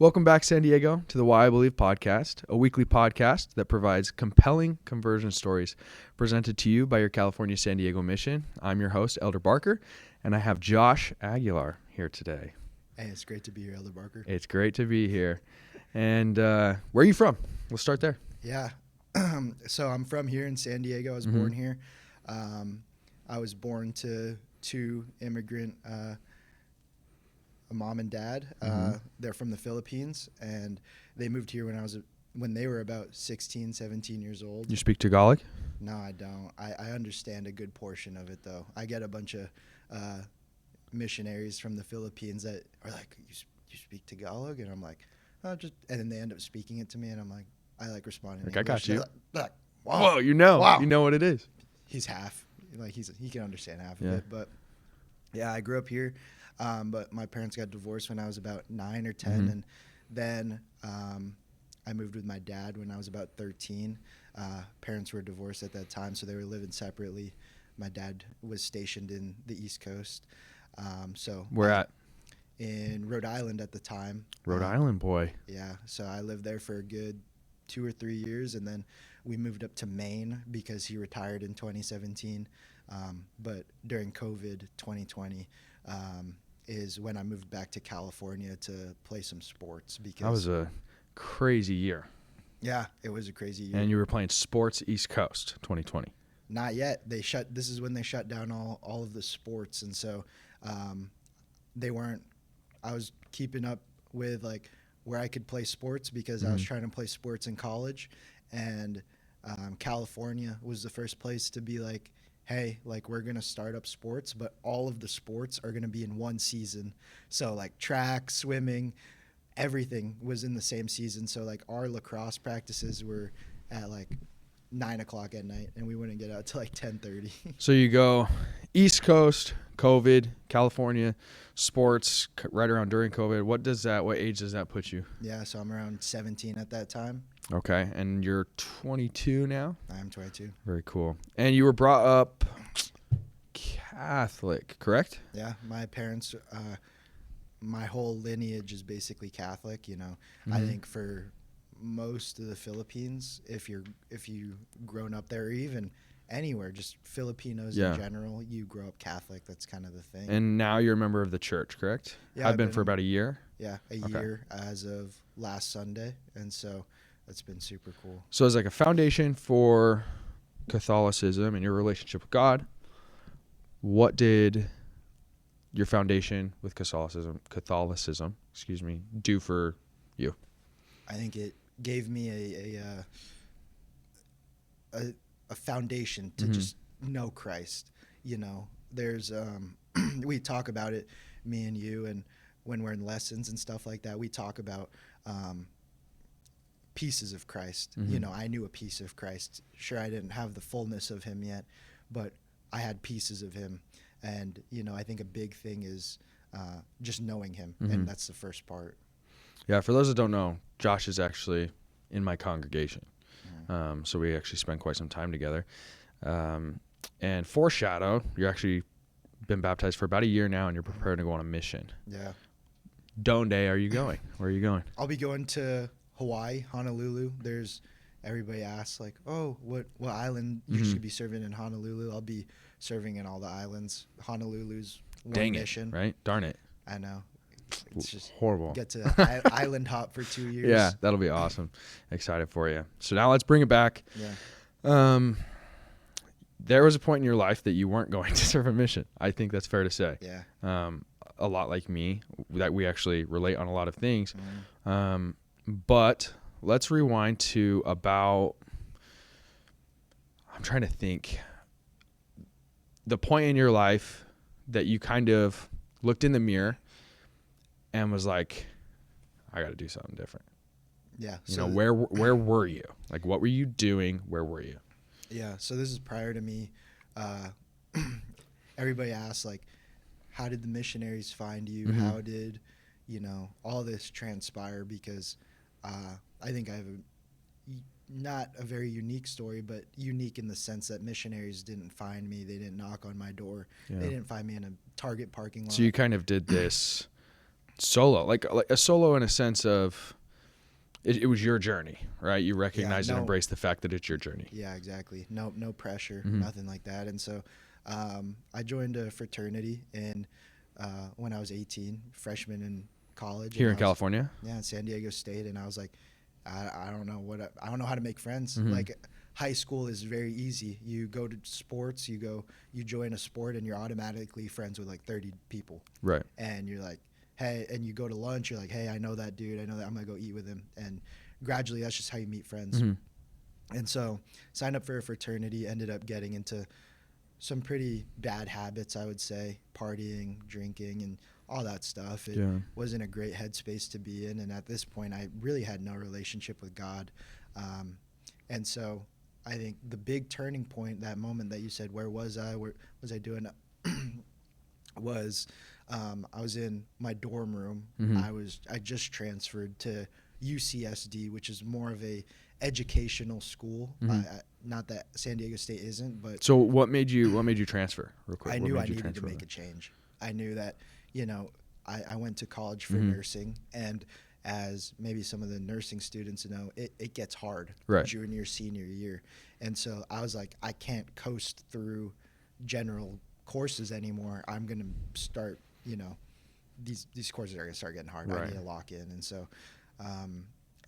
Welcome back, San Diego, to the Why I Believe podcast, a weekly podcast that provides compelling conversion stories presented to you by your California San Diego mission. I'm your host, Elder Barker, and I have Josh Aguilar here today. Hey, it's great to be here, Elder Barker. It's great to be here. And where are you from? Let's start there. Yeah. So I'm from here in San Diego. I was born here. I was born to two immigrant a mom and dad. They're from the Philippines, and they moved here when they were about 16, 17 years old. You speak Tagalog? No, I don't. I understand a good portion of it, though. I get a bunch of missionaries from the Philippines that are like, you speak Tagalog? And I'm like, oh, just, and then they end up speaking it to me, and I'm like, I like respond in Like, English. I got you. They're like, wow. Whoa, you know. Wow. You know what it is. He's half. Like, he can understand half of it. But, yeah, I grew up here. But my parents got divorced when I was about 9 or 10, and then I moved with my dad when I was about 13. Parents were divorced at that time, so they were living separately. My dad was stationed in the East Coast. Where at? In Rhode Island at the time. Rhode Island, boy. Yeah, so I lived there for a good 2 or 3 years, and then we moved up to Maine because he retired in 2017. But during COVID 2020, is when I moved back to California to play some sports. Because That was a crazy year. Yeah, it was a crazy year. And you were playing sports East Coast 2020. Not yet. This is when they shut down all of the sports, and so they weren't. I was keeping up with like where I could play sports because I was trying to play sports in college, and California was the first place to be like, hey, like we're going to start up sports, but all of the sports are going to be in one season. So like track, swimming, everything was in the same season. So like our lacrosse practices were at like 9 o'clock at night, and we wouldn't get out till like 10:30. So you go East Coast, COVID, California, sports right around during COVID. What age does that put you? Yeah, so I'm around 17 at that time. Okay, and you're 22 now? I'm 22. Very cool. And you were brought up Catholic, correct? Yeah, my parents, my whole lineage is basically Catholic, you know. I think for most of the Philippines, if you've grown up there or even anywhere, just Filipinos in general, you grow up Catholic. That's kind of the thing. And now you're a member of the church, correct? Yeah, I've been for about a year. Yeah, a year as of last Sunday, and so that's been super cool. So as like a foundation for Catholicism and your relationship with God, what did your foundation with Catholicism, do for you? I think it gave me a foundation to just know Christ. You know, there's we talk about it, me and you, and when we're in lessons and stuff like that, we talk about pieces of Christ. You know, I knew a piece of Christ. Sure, I didn't have the fullness of him yet, but I had pieces of him. And, you know, I think a big thing is just knowing him, and that's the first part. Yeah, for those that don't know, Josh is actually in my congregation. So we actually spend quite some time together. And foreshadow, you're actually been baptized for about a year now, and you're preparing to go on a mission. Yeah. Donde are you going? Where are you going? I'll be going to Hawaii, Honolulu. Everybody asks like, oh, what island you should be serving in Honolulu? I'll be serving in all the islands. Honolulu's one mission. Right? Darn it. I know. It's just horrible. Get to island hop for 2 years. Yeah, that'll be awesome. Excited for you. So now let's bring it back. Yeah. There was a point in your life that you weren't going to serve a mission. I think that's fair to say. Yeah. A lot like me, that we actually relate on a lot of things. But let's rewind to about, I'm trying to think, the point in your life that you kind of looked in the mirror and was like, I got to do something different. Yeah. You know, where were you? Like, what were you doing? Where were you? Yeah. So this is prior to me. Everybody asks, like, how did the missionaries find you? How did, you know, all this transpire? Because I think I have not a very unique story, but unique in the sense that missionaries didn't find me. They didn't knock on my door. Yeah. They didn't find me in a Target parking lot. So you kind of did this Solo, like a solo in a sense of it was your journey, right? You recognize and embrace the fact that it's your journey. Yeah, exactly. No pressure, Mm-hmm. nothing like that. And so I joined a fraternity when I was 18, freshman in college. Here and in California? Yeah, in San Diego State. And I was like, I don't know I don't know how to make friends. Mm-hmm. Like high school is very easy. You go to sports, you join a sport and you're automatically friends with like 30 people. Right. And you're like, hey, and you go to lunch, you're like, hey, I know that dude. I know that I'm going to go eat with him. And gradually that's just how you meet friends. Mm-hmm. And so signed up for a fraternity, ended up getting into some pretty bad habits, I would say, partying, drinking, and all that stuff. It wasn't a great headspace to be in. And at this point, I really had no relationship with God. And so I think the big turning point, that moment that you said, where was I? What was I doing? was I was in my dorm room. Mm-hmm. I just transferred to UCSD, which is more of a educational school. Mm-hmm. Not that San Diego State isn't, but so what made you transfer real quick? I knew I needed to make a change. I knew that, I went to college for nursing, and as maybe some of the nursing students know, it gets hard junior, senior year. And so I was like, I can't coast through general courses anymore. I'm going to start, these courses are going to start getting hard. I need to lock in. And so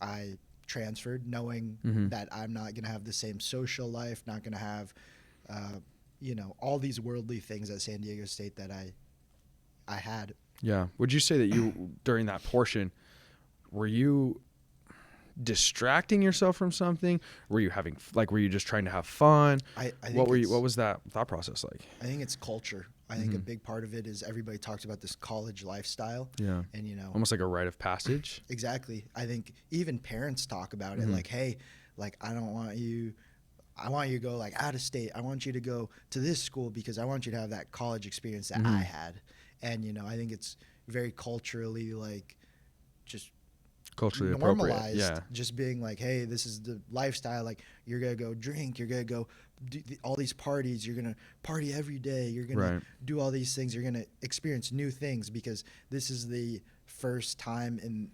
I transferred knowing that I'm not going to have the same social life, not going to have, all these worldly things at San Diego State that I had. Yeah. Would you say that you, during that portion, were you distracting yourself from something? Were you just trying to have fun? I think what was that thought process like? I think it's culture. I think a big part of it is everybody talks about this college lifestyle. Yeah. And almost like a rite of passage. Exactly. I think even parents talk about it like, hey, like I want you to go like out of state. I want you to go to this school because I want you to have that college experience that I had. And I think it's very culturally like just culturally normalized, appropriate. just being like, hey, this is the lifestyle. Like you're gonna go drink, you're gonna go do all these parties, you're gonna party every day, you're gonna do all these things, you're gonna experience new things, because this is the first time in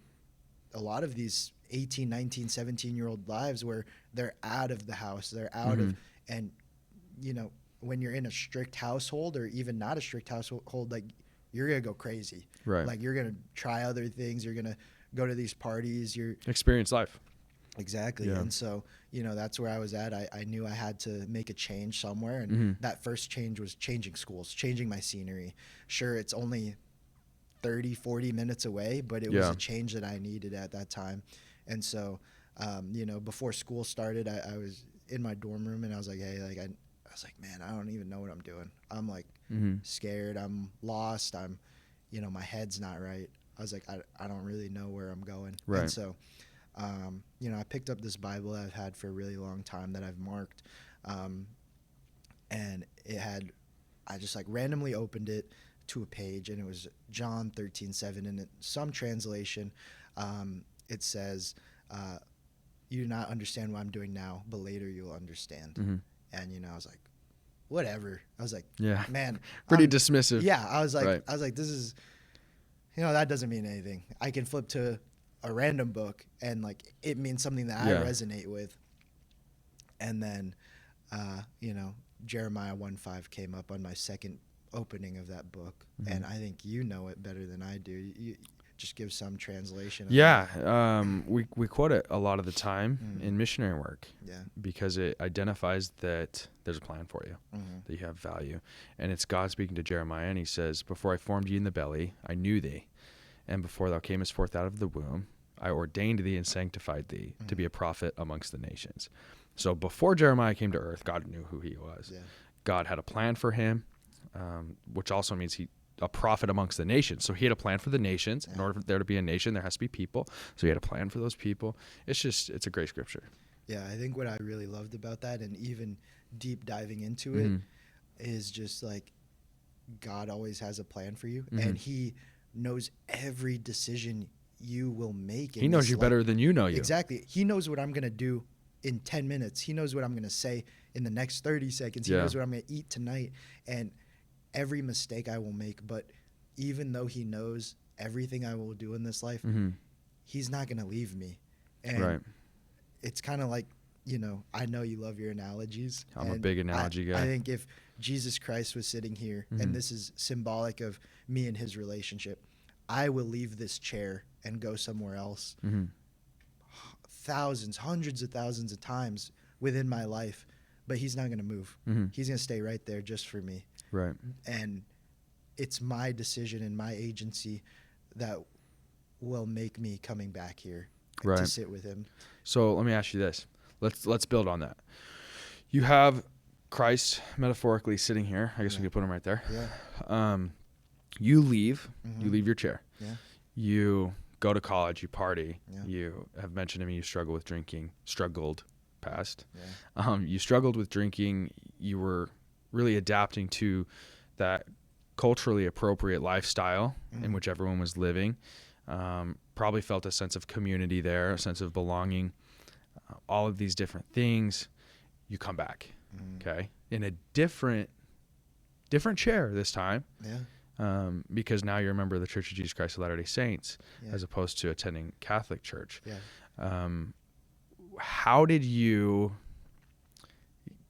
a lot of these 18, 19, 17-year-old lives where they're out of the house, they're out of, and when you're in a strict household or even not a strict household, like you're gonna go crazy, like you're gonna try other things, you're gonna go to these parties, you're experience life. Exactly. And so, that's where I was at. I knew I had to make a change somewhere. And that first change was changing schools, changing my scenery. Sure, it's only 30, 40 minutes away, but it was a change that I needed at that time. And so, before school started, I was in my dorm room and I was like, hey, like, I was like, man, I don't even know what I'm doing. I'm like scared. I'm lost. My head's not right. I was like, I don't really know where I'm going. And so, I picked up this Bible that I've had for a really long time that I've marked. And I just like randomly opened it to a page, and it was John 13:7. And in some translation, it says, you do not understand what I'm doing now, but later you'll understand. And, I was like, whatever. I was like, man, pretty dismissive. Yeah. I was like, this is, that doesn't mean anything. I can flip to a random book and like it means something that I resonate with. And then, Jeremiah 1:5 came up on my second opening of that book. And I think you know it better than I do. You just give some translation. We quote it a lot of the time in missionary work. Because it identifies that there's a plan for you, that you have value. And it's God speaking to Jeremiah, and he says, before I formed you in the belly, I knew thee. And before thou camest forth out of the womb, I ordained thee and sanctified thee to be a prophet amongst the nations. So before Jeremiah came to earth, God knew who he was. God had a plan for him, which also means a prophet amongst the nations. So he had a plan for the nations. In order for there to be a nation, there has to be people. So he had a plan for those people. It's a great scripture. Yeah, I think what I really loved about that, and even deep diving into it, is just like God always has a plan for you, and he knows every decision you will make. He knows you better than you know you. Exactly. He knows what I'm going to do in 10 minutes. He knows what I'm going to say in the next 30 seconds. He knows what I'm going to eat tonight, and every mistake I will make. But even though he knows everything I will do in this life, Mm-hmm. he's not going to leave me. And Right. it's kind of like, I know you love your analogies. I'm a and big analogy guy. I think if Jesus Christ was sitting here, Mm-hmm. and this is symbolic of me and his relationship, I will leave this chair and go somewhere else Mm-hmm. thousands, hundreds of thousands of times within my life, but he's not going to move. Mm-hmm. He's going to stay right there just for me. Right. And it's my decision and my agency that will make me coming back here Right. to sit with him. So let me ask you this. Let's build on that. You have Christ metaphorically sitting here. I guess we could put him right there. Yeah. You leave. Mm-hmm. You leave your chair. Yeah. You go to college. You party. Yeah. You have mentioned to me you struggle with drinking. Struggled past. Yeah. You struggled with drinking. You were really adapting to that culturally appropriate lifestyle in which everyone was living. Probably felt a sense of community there, a sense of belonging, all of these different things. You come back, okay, in a different chair this time, because now you're a member of the Church of Jesus Christ of Latter-day Saints, as opposed to attending Catholic church. Yeah. How did you?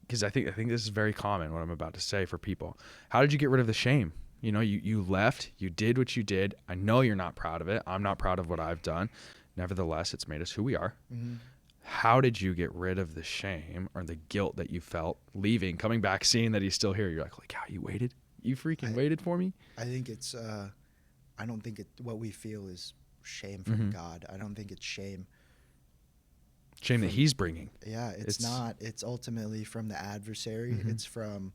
Because I think this is very common, what I'm about to say for people. How did you get rid of the shame? You left, you did what you did. I know you're not proud of it. I'm not proud of what I've done. Nevertheless, it's made us who we are. Mm-hmm. How did you get rid of the shame or the guilt that you felt leaving, coming back, seeing that he's still here? You're like, holy cow, you waited? You freaking waited for me? I think it's, I don't think what we feel is shame from God. I don't think it's shame. Shame that he's bringing. Yeah, it's not. It's ultimately from the adversary. Mm-hmm. It's from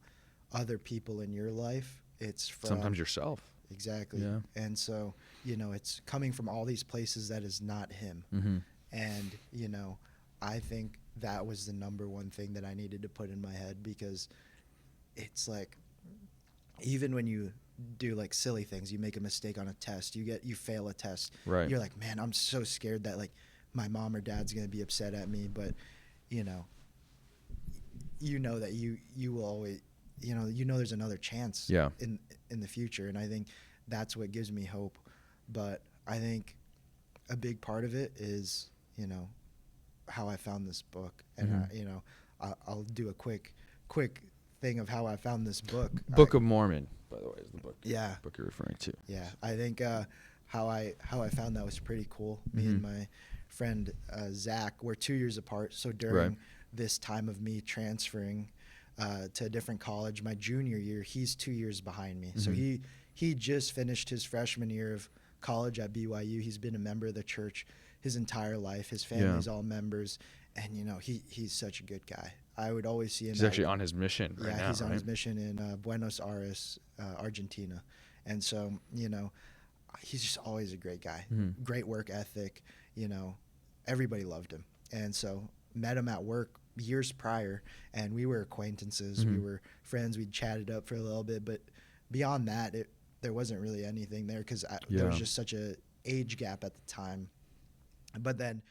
other people in your life. It's from Sometimes yourself. Exactly. Yeah. And so, it's coming from all these places that is not him. Mm-hmm. And, I think that was the number one thing that I needed to put in my head, because it's like, even when you do like silly things, you make a mistake on a test, you fail a test. Right. You're like, man, I'm so scared that like my mom or dad's going to be upset at me. But, that you will always, there's another chance in the future. And I think that's what gives me hope. But I think a big part of it is, how I found this book. And, I'll do a quick thing of how I found this book. Book of Mormon, by the way, is the book. Yeah. Book you're referring to. Yeah. I think how I found that was pretty cool. Me and my friend Zach, we're 2 years apart. So during this time of me transferring to a different college, my junior year, he's 2 years behind me. So he just finished his freshman year of college at BYU. He's been a member of the church his entire life. His family's all members, and he's such a good guy. I would always see him. He's actually on his mission right now. Yeah, he's on his mission in Buenos Aires, Argentina, and so he's just always a great guy. Great work ethic. Everybody loved him, and so met him at work years prior, and we were acquaintances. We were friends. We chatted up for a little bit, but beyond that, there wasn't really anything there, because there was just such a age gap at the time. But then